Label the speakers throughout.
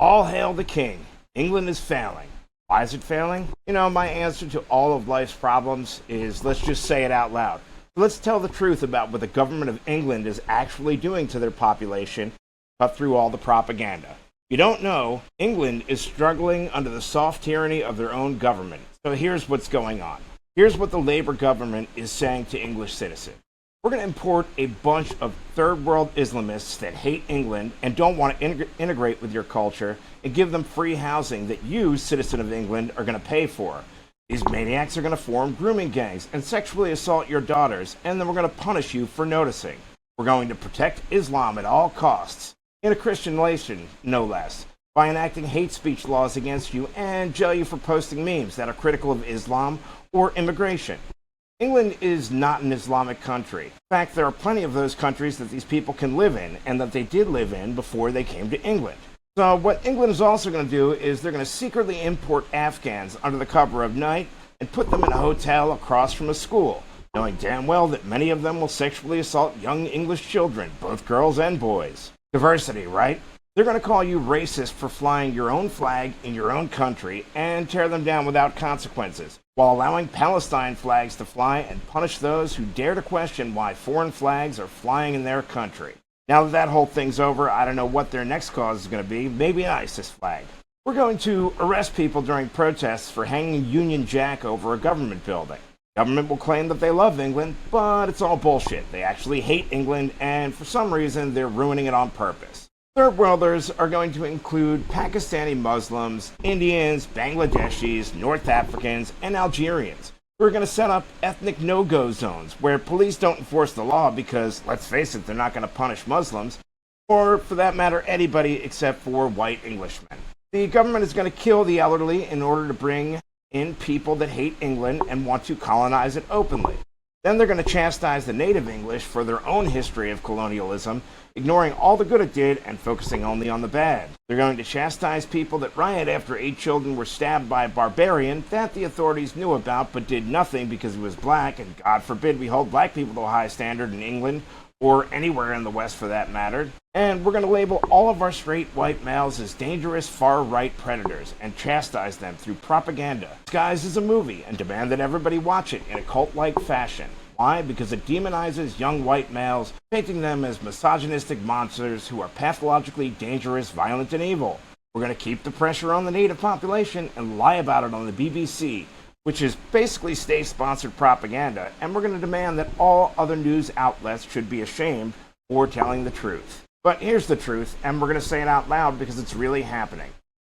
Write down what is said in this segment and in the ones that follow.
Speaker 1: All hail the king. England is failing. Why is it failing? My answer to all of life's problems is let's just say it out loud. Let's tell the truth about what the government of England is actually doing to their population, cut through all the propaganda. You don't know, England is struggling under the soft tyranny of their own government. So here's what's going on. Here's what the Labour government is saying to English citizens. We're going to import a bunch of third world Islamists that hate England and don't want to integrate with your culture and give them free housing that you, citizen of England, are going to pay for. These maniacs are going to form grooming gangs and sexually assault your daughters, and then we're going to punish you for noticing. We're going to protect Islam at all costs, in a Christian nation, no less, by enacting hate speech laws against you and jail you for posting memes that are critical of Islam or immigration. England is not an Islamic country. In fact, there are plenty of those countries that these people can live in and that they did live in before they came to England. So what England is also going to do is they're going to secretly import Afghans under the cover of night and put them in a hotel across from a school, knowing damn well that many of them will sexually assault young English children, both girls and boys. Diversity, right? They're going to call you racist for flying your own flag in your own country and tear them down without consequences, while allowing Palestine flags to fly and punish those who dare to question why foreign flags are flying in their country. Now that whole thing's over, I don't know what their next cause is going to be, maybe an ISIS flag. We're going to arrest people during protests for hanging Union Jack over a government building. Government will claim that they love England, but it's all bullshit. They actually hate England, and for some reason, they're ruining it on purpose. Third worlders are going to include Pakistani Muslims, Indians, Bangladeshis, North Africans, and Algerians. We're going to set up ethnic no-go zones where police don't enforce the law because, let's face it, they're not going to punish Muslims, or for that matter, anybody except for white Englishmen. The government is going to kill the elderly in order to bring in people that hate England and want to colonize it openly. Then they're going to chastise the native English for their own history of colonialism, ignoring all the good it did and focusing only on the bad. They're going to chastise people that riot after 8 children were stabbed by a barbarian that the authorities knew about but did nothing because he was black, and God forbid we hold black people to a high standard in England or anywhere in the West for that matter. And we're going to label all of our straight white males as dangerous far-right predators and chastise them through propaganda disguised as a movie and demand that everybody watch it in a cult-like fashion. Why? Because it demonizes young white males, painting them as misogynistic monsters who are pathologically dangerous, violent, and evil. We're going to keep the pressure on the native population and lie about it on the BBC, which is basically state-sponsored propaganda, and we're going to demand that all other news outlets should be ashamed for telling the truth. But here's the truth, and we're going to say it out loud because it's really happening.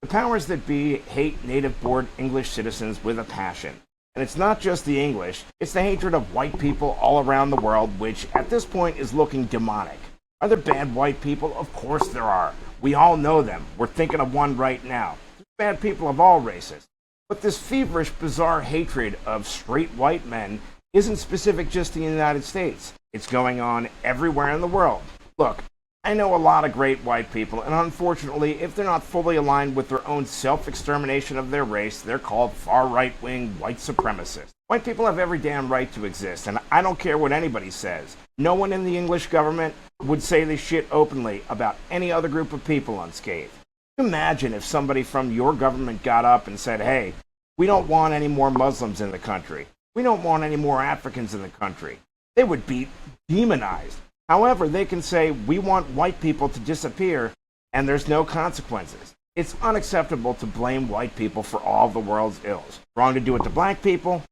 Speaker 1: The powers that be hate native-born English citizens with a passion. And it's not just the English, it's the hatred of white people all around the world, which at this point is looking demonic. Are there bad white people? Of course there are. We all know them. We're thinking of one right now. There's bad people of all races. But this feverish, bizarre hatred of straight white men isn't specific just to the United States. It's going on everywhere in the world. Look, I know a lot of great white people, and unfortunately, if they're not fully aligned with their own self-extermination of their race, they're called far-right-wing white supremacists. White people have every damn right to exist, and I don't care what anybody says. No one in the English government would say this shit openly about any other group of people unscathed. Imagine if somebody from your government got up and said, hey, we don't want any more Muslims in the country. We don't want any more Africans in the country. They would be demonized. However, they can say, we want white people to disappear, and there's no consequences. It's unacceptable to blame white people for all the world's ills. Wrong to do it to black people,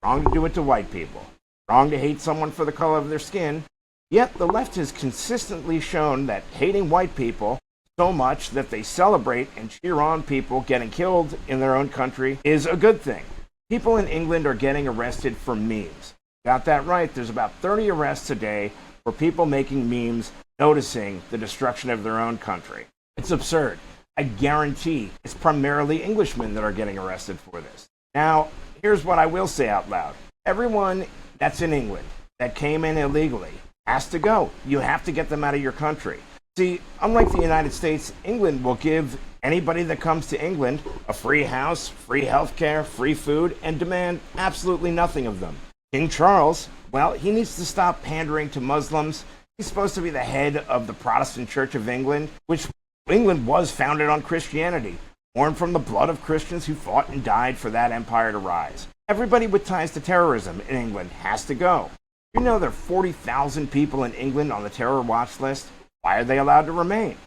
Speaker 1: wrong to do it to white people. Wrong to hate someone for the color of their skin. Yet the left has consistently shown that hating white people so much that they celebrate and cheer on people getting killed in their own country is a good thing. People in England are getting arrested for memes. Got that right, there's about 30 arrests a day for people making memes noticing the destruction of their own country. It's absurd. I guarantee it's primarily Englishmen that are getting arrested for this. Now, here's what I will say out loud. Everyone that's in England that came in illegally has to go. You have to get them out of your country. See, unlike the United States, England will give anybody that comes to England a free house, free health care, free food, and demand absolutely nothing of them. King Charles, well, he needs to stop pandering to Muslims. He's supposed to be the head of the Protestant Church of England, which England was founded on Christianity, born from the blood of Christians who fought and died for that empire to rise. Everybody with ties to terrorism in England has to go. You know there are 40,000 people in England on the terror watch list. Why are they allowed to remain?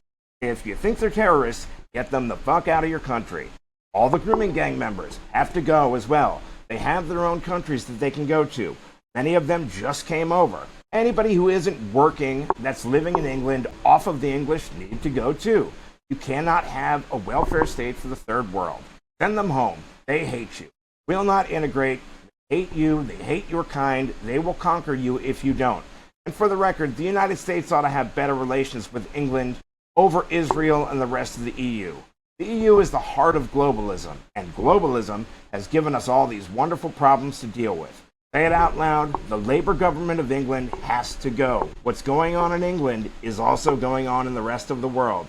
Speaker 1: If you think they're terrorists, get them the fuck out of your country. All the grooming gang members have to go as well. They have their own countries that they can go to. Many of them just came over. Anybody who isn't working, that's living in England off of the English, need to go too. You cannot have a welfare state for the third world. Send them home. They hate you. Will not integrate. They hate you. They hate your kind. They will conquer you if you don't. And for the record, the United States ought to have better relations with England over Israel and the rest of the EU. The EU is the heart of globalism, and globalism has given us all these wonderful problems to deal with. Say it out loud, the Labour government of England has to go. What's going on in England is also going on in the rest of the world.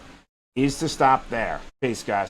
Speaker 1: Needs to stop there. Peace, guys.